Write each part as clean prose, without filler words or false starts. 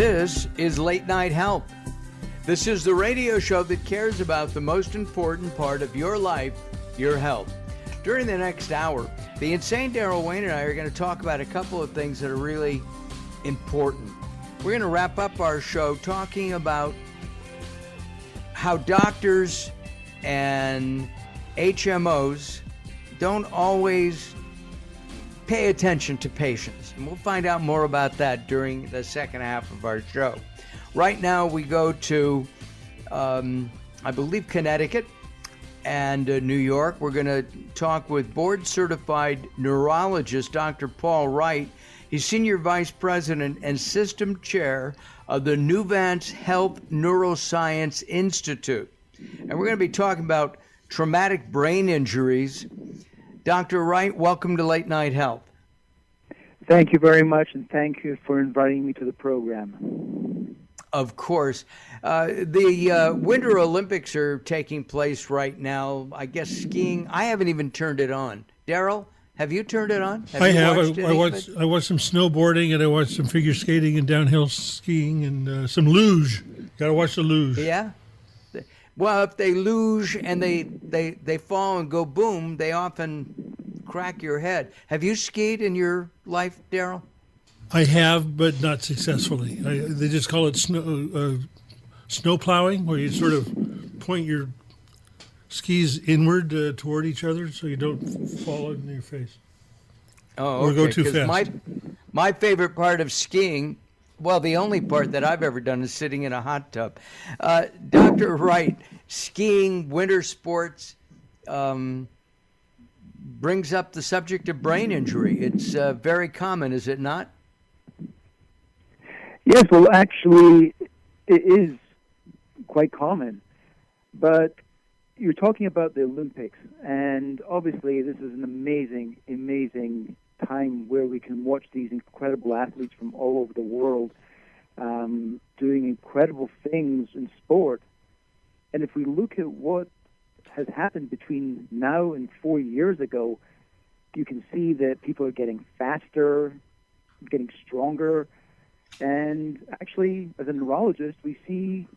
This is Late Night Health. This is the radio show that cares about the most important part of your life, your health. During the next hour, the insane Daryl Wayne and I are going to talk about a couple of things that are really important. We're going to wrap up our show talking about how doctors and HMOs don't always pay attention to patients. And we'll find out more about that during the second half of our show. Right now we go to, I believe, Connecticut and New York. We're going to talk with board-certified neurologist Dr. Paul Wright. He's Senior Vice President and System Chair of the Nuvance Health Neuroscience Institute. And we're going to be talking about traumatic brain injuries. Dr. Wright, welcome to Late Night Health. Thank you very much, and thank you for inviting me to the program. Of course. The Winter Olympics are taking place right now. I guess skiing, I haven't even turned it on. Daryl, have you turned it on? I have. I watched some snowboarding, and I watched some figure skating and downhill skiing and some luge. Got to watch the luge. Yeah? Well, if they luge and they fall and go boom, they often crack your head. Have you skied in your life, Daryl? I have, but not successfully. They just call it snow plowing, where you sort of point your skis inward toward each other so you don't fall in your face. Oh, okay. Or go too fast. My favorite part of skiing, well, the only part that I've ever done is sitting in a hot tub. Dr. Wright, skiing, winter sports, brings up the subject of brain injury. It's very common, is it not? Yes, well, actually, it is quite common. But you're talking about the Olympics, and obviously this is an amazing, amazing time where we can watch these incredible athletes from all over the world doing incredible things in sport. And if we look at what has happened between now and 4 years ago, you can see that people are getting faster, getting stronger, and actually, as a neurologist, we see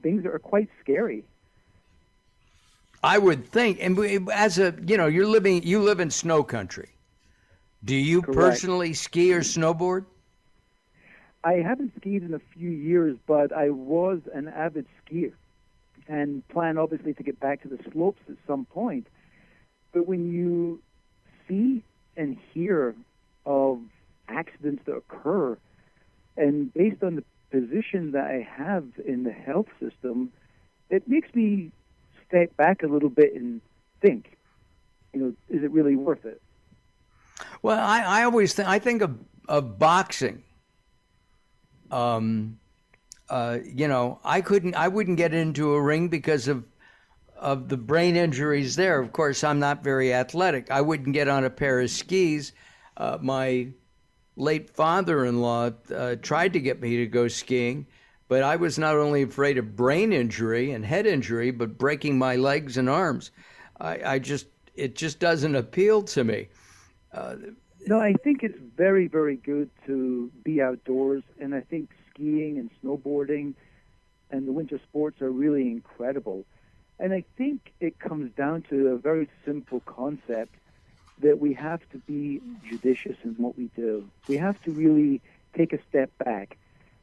things that are quite scary. I would think, and as a, you live in snow country. Do you Correct. Personally ski or snowboard? I haven't skied in a few years, but I was an avid skier and plan obviously to get back to the slopes at some point. But when you see and hear of accidents that occur, and based on the position that I have in the health system, it makes me step back a little bit and think, is it really worth it? Well, I always think of boxing. I wouldn't get into a ring because of the brain injuries there. Of course, I'm not very athletic. I wouldn't get on a pair of skis. My late father-in-law tried to get me to go skiing, but I was not only afraid of brain injury and head injury, but breaking my legs and arms. It just doesn't appeal to me. No, I think it's very, very good to be outdoors, and I think skiing and snowboarding and the winter sports are really incredible. And I think it comes down to a very simple concept that we have to be judicious in what we do. We have to really take a step back.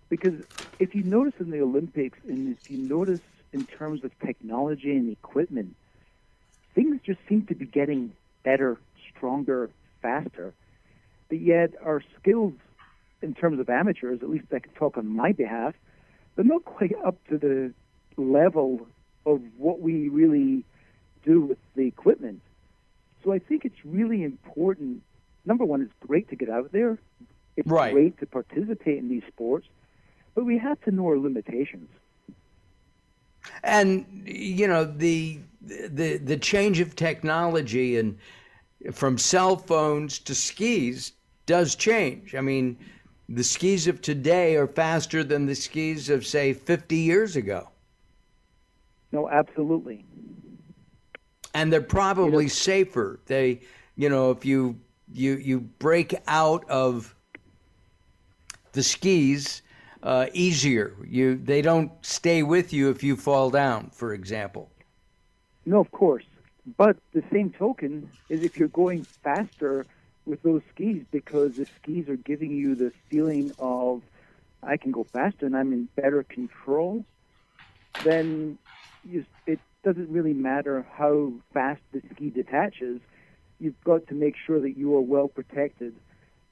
Because if you notice in the Olympics, and if you notice in terms of technology and equipment, things just seem to be getting better, stronger, faster. But yet our skills in terms of amateurs, at least I can talk on my behalf, they're not quite up to the level of what we really do with the equipment. So I think it's really important. Number one, it's great to get out there. It's right. Great to participate in these sports, but we have to know our limitations. And, the change of technology and from cell phones to skis does change. I mean, the skis of today are faster than the skis of, say, 50 years ago. No, absolutely. And they're probably safer. They, if you break out of the skis, easier. They don't stay with you if you fall down, for example. No, of course. But the same token is if you're going faster with those skis, because the skis are giving you the feeling of, I can go faster and I'm in better control, then it doesn't really matter how fast the ski detaches. You've got to make sure that you are well protected.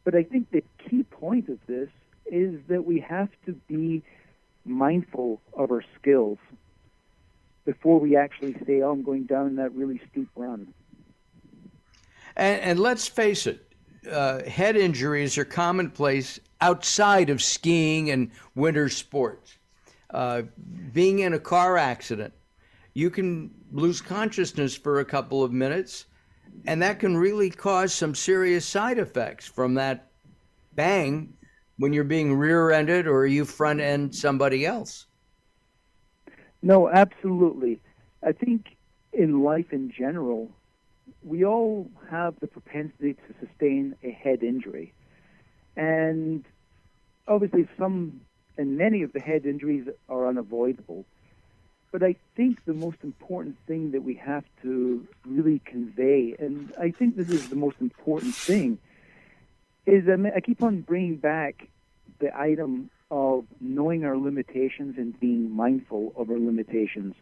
But I think the key point of this is that we have to be mindful of our skills before we actually say, oh, I'm going down that really steep run. And let's face it, head injuries are commonplace outside of skiing and winter sports. Being in a car accident, you can lose consciousness for a couple of minutes, and that can really cause some serious side effects from that bang when you're being rear-ended or you front-end somebody else. No, absolutely. I think in life in general, we all have the propensity to sustain a head injury. And obviously many of the head injuries are unavoidable. But I think the most important thing that we have to really convey, and I think this is the most important thing, is I keep on bringing back the item of knowing our limitations and being mindful of our limitations.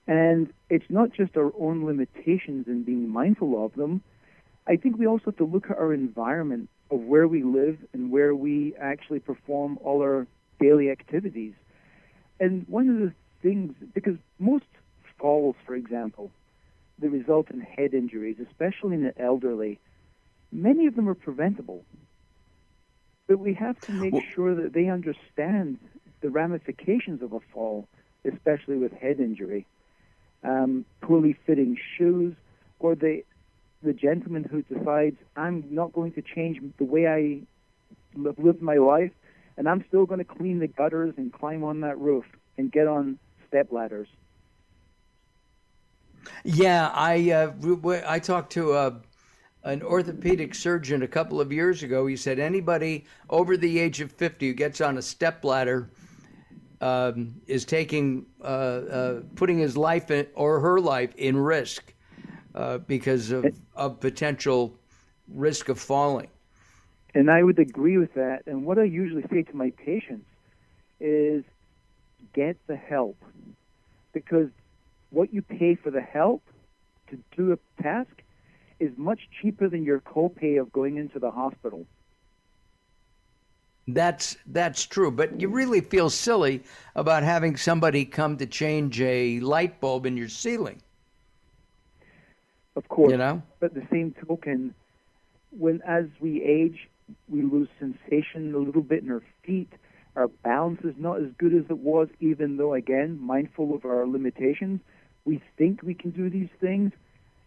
And it's not just our own limitations and being mindful of them. I think we also have to look at our environment of where we live and where we actually perform all our daily activities. And one of the things, because most falls, for example, that result in head injuries, especially in the elderly, many of them are preventable. But we have to make sure that they understand the ramifications of a fall, especially with head injury. Poorly fitting shoes, or the gentleman who decides, I'm not going to change the way I live my life, and I'm still going to clean the gutters and climb on that roof and get on step ladders. Yeah, I talked to an orthopedic surgeon a couple of years ago. He said anybody over the age of 50 who gets on a step ladder is putting his life or her life in risk because of potential risk of falling. And I would agree with that. And what I usually say to my patients is get the help, because what you pay for the help to do a task is much cheaper than your copay of going into the hospital. That's true, but you really feel silly about having somebody come to change a light bulb in your ceiling. Of course, you know? But the same token, as we age, we lose sensation a little bit in our feet. Our balance is not as good as it was, even though, again, mindful of our limitations, we think we can do these things.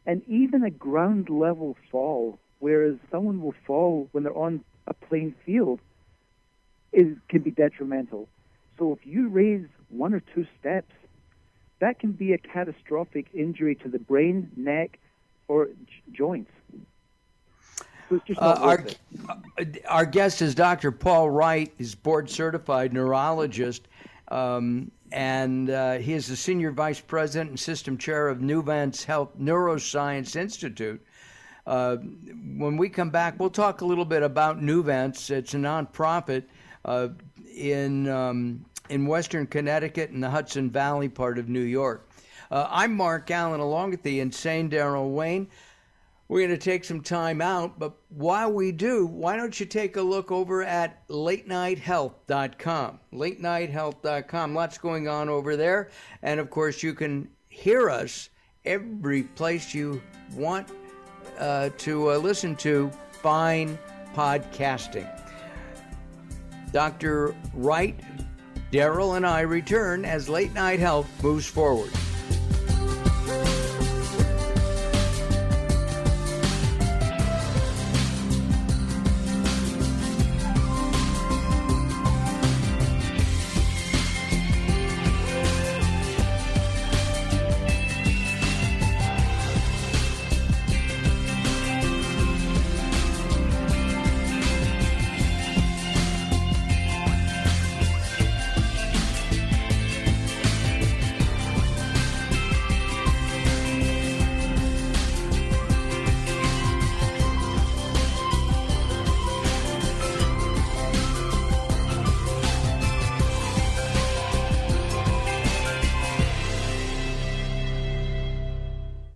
And even a ground level fall, whereas someone will fall when they're on a plain field, can be detrimental. So if you raise 1 or 2 steps, that can be a catastrophic injury to the brain, neck, or joints. So it's just not worth it. Our guest is Dr. Paul Wright. He's board-certified neurologist, and he is the Senior Vice President and System Chair of Nuvance Health Neuroscience Institute. When we come back, we'll talk a little bit about Nuvance. It's a nonprofit in Western Connecticut and the Hudson Valley part of New York. I'm Mark Allen, along with the insane Daryl Wayne. We're going to take some time out, but while we do, why don't you take a look over at latenighthealth.com. Latenighthealth.com. Lots going on over there. And, of course, you can hear us every place you want to listen to fine podcasting. Dr. Wright, Daryl, and I return as Late Night Health moves forward.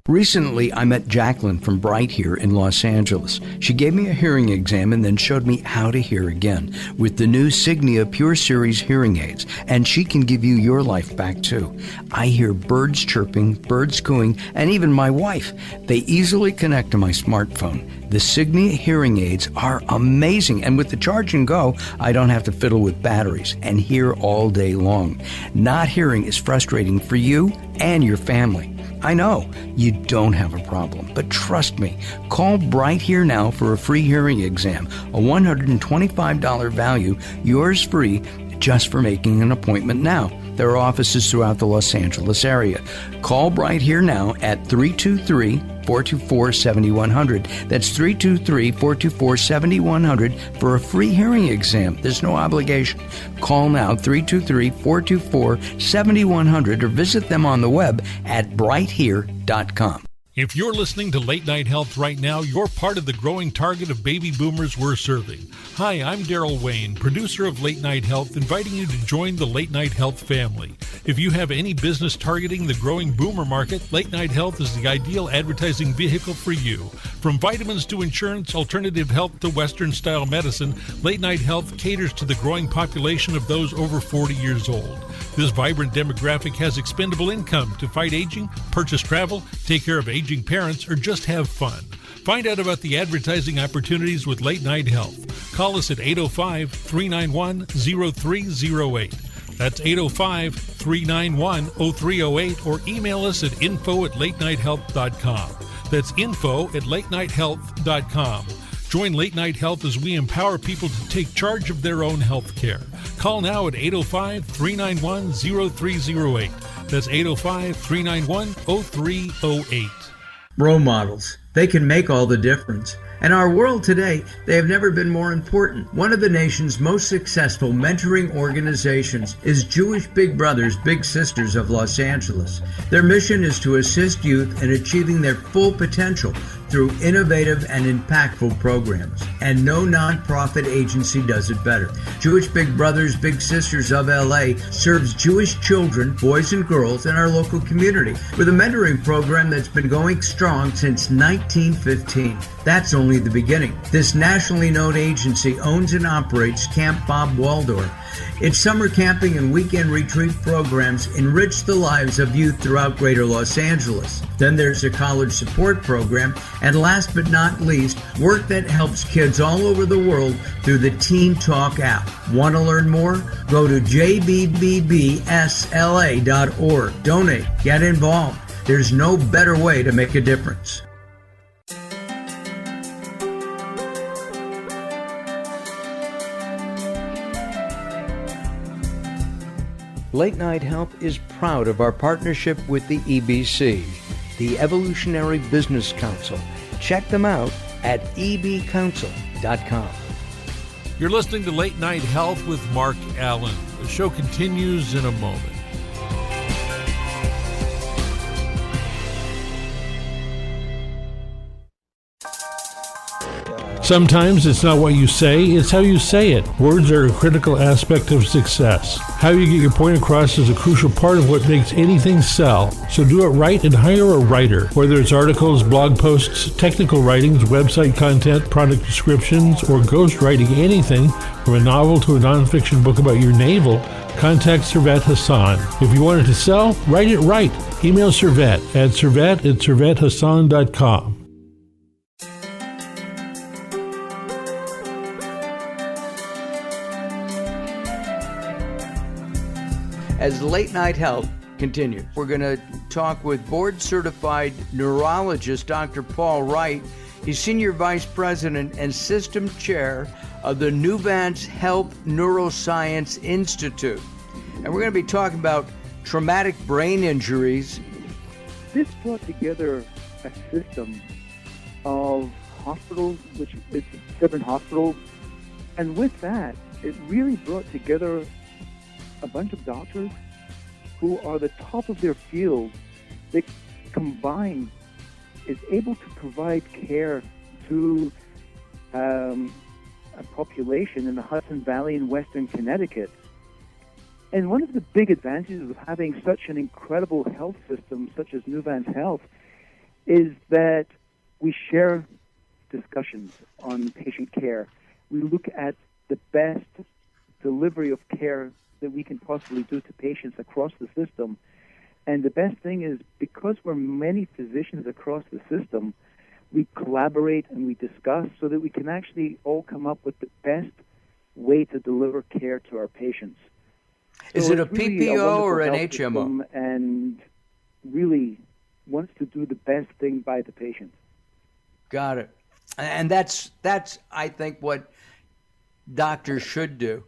Recently, I met Jacqueline from Wright here in Los Angeles. She gave me a hearing exam and then showed me how to hear again with the new Signia Pure Series hearing aids, and she can give you your life back too. I hear birds chirping, birds cooing, and even my wife. They easily connect to my smartphone. The Signia hearing aids are amazing, and with the charge and go, I don't have to fiddle with batteries and hear all day long. Not hearing is frustrating for you and your family. I know you don't have a problem, but trust me, call Bright Here Now for a free hearing exam, a $125 value, yours free, just for making an appointment now. There are offices throughout the Los Angeles area. Call Bright Here Now at 323-424-7100. That's 323-424-7100 for a free hearing exam. There's no obligation. Call now, 323-424-7100, or visit them on the web at brighthere.com. If you're listening to Late Night Health right now, you're part of the growing target of baby boomers we're serving. Hi, I'm Daryl Wayne, producer of Late Night Health, inviting you to join the Late Night Health family. If you have any business targeting the growing boomer market, Late Night Health is the ideal advertising vehicle for you. From vitamins to insurance, alternative health to Western-style medicine, Late Night Health caters to the growing population of those over 40 years old. This vibrant demographic has expendable income to fight aging, purchase travel, take care of aging parents, or just have fun. Find out about the advertising opportunities with Late Night Health. Call us at 805-391-0308. That's 805-391-0308, or email us at info@latenighthealth.com. That's info@latenighthealth.com. Join Late Night Health as we empower people to take charge of their own health care. Call now at 805-391-0308. That's 805-391-0308. Role models. They can make all the difference. In our world today, they have never been more important. One of the nation's most successful mentoring organizations is Jewish Big Brothers Big Sisters of Los Angeles. Their mission is to assist youth in achieving their full potential through innovative and impactful programs. And no nonprofit agency does it better. Jewish Big Brothers Big Sisters of LA serves Jewish children, boys and girls, in our local community with a mentoring program that's been going strong since 1915. That's only the beginning. This nationally known agency owns and operates Camp Bob Waldorf. Its summer camping and weekend retreat programs enrich the lives of youth throughout Greater Los Angeles. Then there's a college support program, and last but not least, work that helps kids all over the world through the Teen Talk app. Want to learn more? Go to jbbbsla.org. Donate. Get involved. There's no better way to make a difference. Late Night Health is proud of our partnership with the EBC, the Evolutionary Business Council. Check them out at ebcouncil.com. You're listening to Late Night Health with Mark Allen. The show continues in a moment. Sometimes it's not what you say, it's how you say it. Words are a critical aspect of success. How you get your point across is a crucial part of what makes anything sell. So do it right and hire a writer. Whether it's articles, blog posts, technical writings, website content, product descriptions, or ghostwriting anything from a novel to a nonfiction book about your navel, contact Servet Hassan. If you want it to sell, write it right. Email Servet at servet@servethassan.com. As Late Night Health continues, we're going to talk with board-certified neurologist Dr. Paul Wright. He's Senior Vice President and System Chair of the Nuvance Health Neuroscience Institute. And we're going to be talking about traumatic brain injuries. This brought together a system of hospitals, which is 7 hospitals, and with that, it really brought together a bunch of doctors who are the top of their field that combined is able to provide care to a population in the Hudson Valley in Western Connecticut. And one of the big advantages of having such an incredible health system such as Nuvance Health is that we share discussions on patient care. We look at the best delivery of care that we can possibly do to patients across the system. And the best thing is, because we're many physicians across the system, we collaborate and we discuss so that we can actually all come up with the best way to deliver care to our patients. Is So it a it's really PPO or an wonderful health HMO? system, and really wants to do the best thing by the patient. Got it. And that's I think what doctors should do.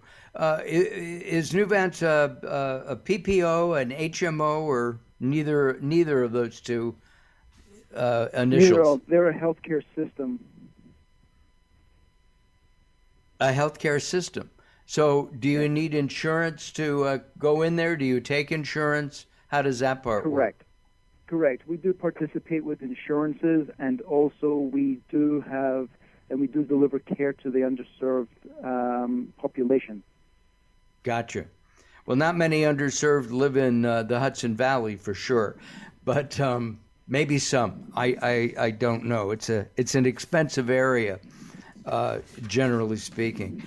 Is Nuvance a PPO, an HMO, or neither of those two initials? They're a healthcare system. A healthcare system. So do you need insurance to go in there? Do you take insurance? How does that part work? Correct. We do participate with insurances, and also we do deliver care to the underserved population. Gotcha. Well, not many underserved live in the Hudson Valley for sure, but maybe some. I don't know. It's an expensive area, generally speaking.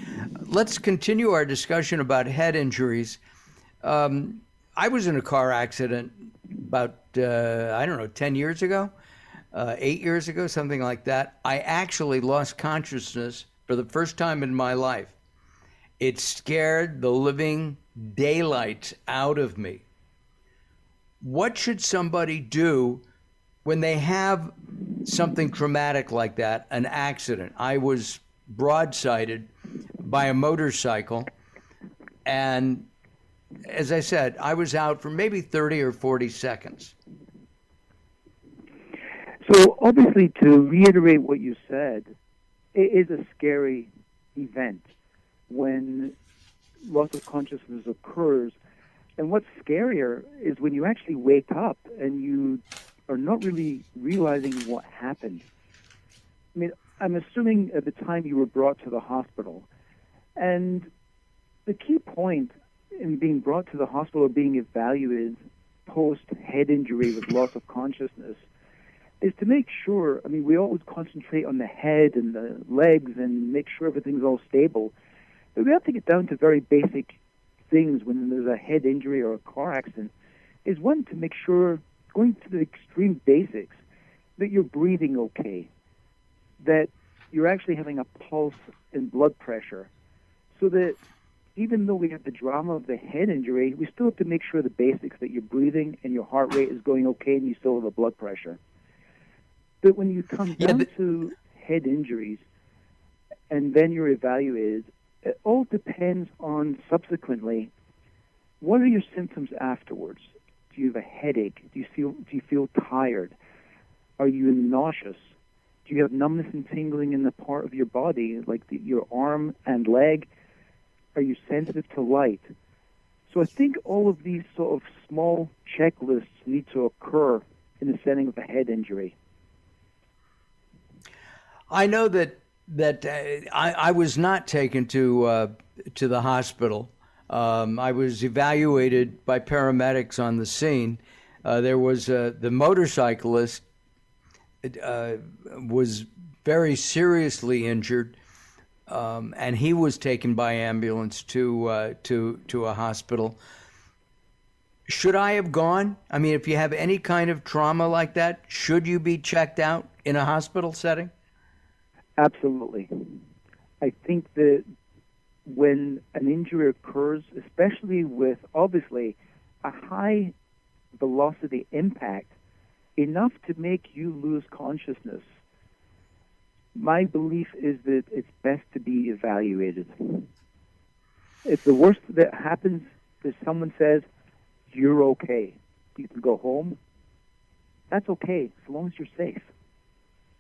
Let's continue our discussion about head injuries. I was in a car accident about 10 years ago, 8 years ago, something like that. I actually lost consciousness for the first time in my life. It scared the living daylights out of me. What should somebody do when they have something traumatic like that, an accident? I was broadsided by a motorcycle, and as I said, I was out for maybe 30 or 40 seconds. So obviously, to reiterate what you said, it is a scary event when loss of consciousness occurs. And what's scarier is when you actually wake up and you are not really realizing what happened. I mean, I'm assuming at the time you were brought to the hospital. And the key point in being brought to the hospital or being evaluated post-head injury with loss of consciousness is to make sure, I mean, we always concentrate on the head and the legs and make sure everything's all stable. But we have to get down to very basic things when there's a head injury or a car accident, is one, to make sure, going to the extreme basics, that you're breathing okay, that you're actually having a pulse and blood pressure, so that even though we have the drama of the head injury, we still have to make sure the basics, that you're breathing and your heart rate is going okay and you still have a blood pressure. But when you come down to head injuries and then you're evaluated, it all depends on subsequently, what are your symptoms afterwards? Do you have a headache? Do you feel tired? Are you nauseous? Do you have numbness and tingling in the part of your body, like your arm and leg? Are you sensitive to light? So I think all of these sort of small checklists need to occur in the setting of a head injury. I know that I was not taken to the hospital. I was evaluated by paramedics on the scene. There was the motorcyclist was very seriously injured, and he was taken by ambulance to a hospital. Should I have gone? I mean, if you have any kind of trauma like that, should you be checked out in a hospital setting? Absolutely. I think that when an injury occurs, especially with obviously a high velocity impact, enough to make you lose consciousness, my belief is that it's best to be evaluated. If the worst that happens is someone says, you're okay, you can go home, that's okay, as long as you're safe.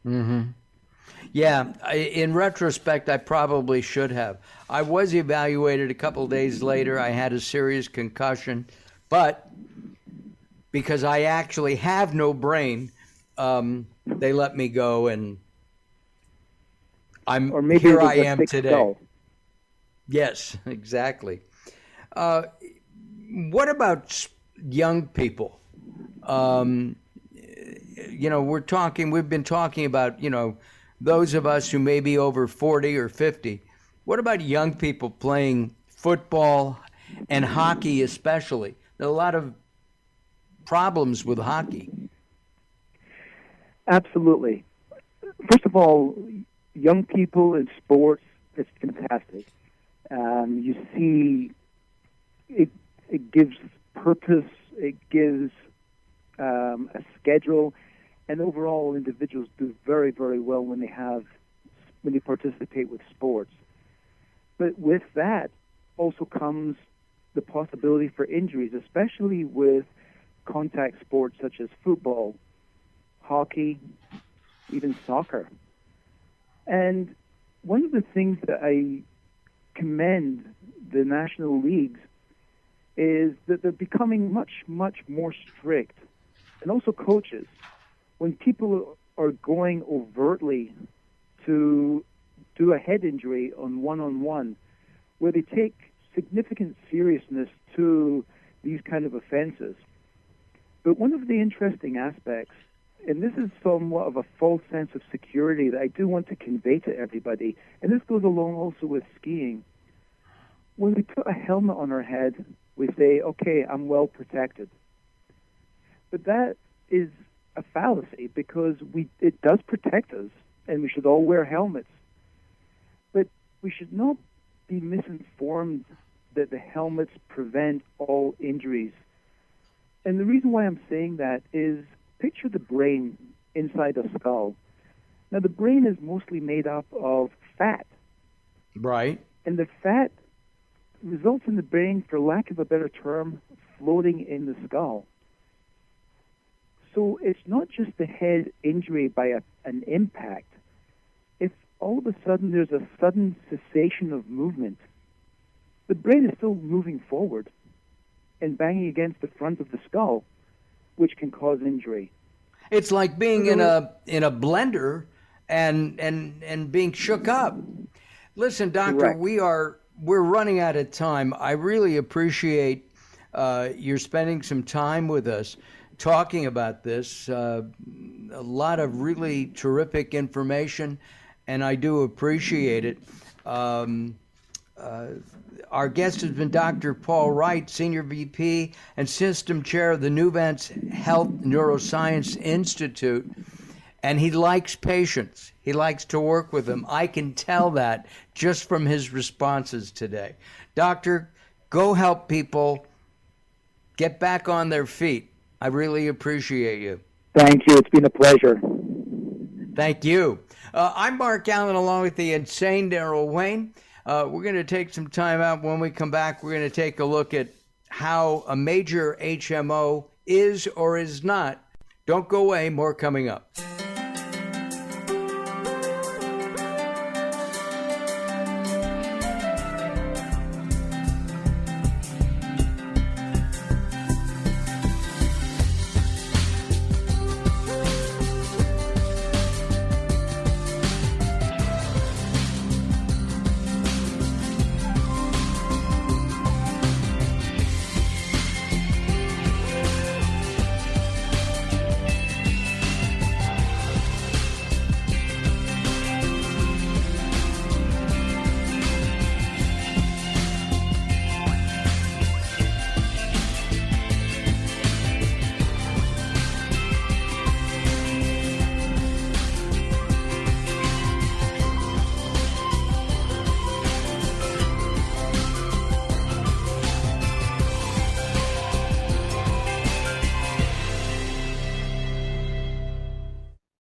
Mm-hmm. Yeah, in retrospect, I probably should have. I was evaluated a couple of days later. I had a serious concussion, but because I actually have no brain, they let me go, and here I am today. Skull. Yes, exactly. What about young people? we've been talking about, those of us who may be over 40 or 50. What about young people playing football and hockey especially? There are a lot of problems with hockey. Absolutely. First of all, young people in sports, it's fantastic. You see, it gives purpose, it gives a schedule, and overall individuals do very, very well when they participate with sports. But with that also comes the possibility for injuries, especially with contact sports such as football, hockey, even soccer. And one of the things that I commend the national leagues is that they're becoming much, much more strict. And also coaches, when people are going overtly to do a head injury on one-on-one, where they take significant seriousness to these kind of offenses. But one of the interesting aspects, and this is somewhat of a false sense of security that I do want to convey to everybody, and this goes along also with skiing. When we put a helmet on our head, we say, okay, I'm well protected. But that is a fallacy because it does protect us, and we should all wear helmets. But we should not be misinformed that the helmets prevent all injuries. And the reason why I'm saying that is, picture the brain inside a skull. Now, the brain is mostly made up of fat. Right. And the fat results in the brain, for lack of a better term, floating in the skull. So it's not just the head injury by an impact. If all of a sudden there's a sudden cessation of movement, the brain is still moving forward and banging against the front of the skull, which can cause injury. It's like being in a blender and being shook up. Listen, Doctor, Correct. we're running out of time. I really appreciate you're spending some time with us talking about this. A lot of really terrific information, and I do appreciate it. Our guest has been Dr. Paul Wright, Senior VP and System Chair of the Nuvance Health Neuroscience Institute. And he likes patients. He likes to work with them. I can tell that just from his responses today. Doctor, go help people get back on their feet. I really appreciate you. Thank you. It's been a pleasure. Thank you. I'm Mark Allen, along with the insane Daryl Wayne. We're going to take some time out. When we come back, we're going to take a look at how a major HMO is or is not. Don't go away. More coming up.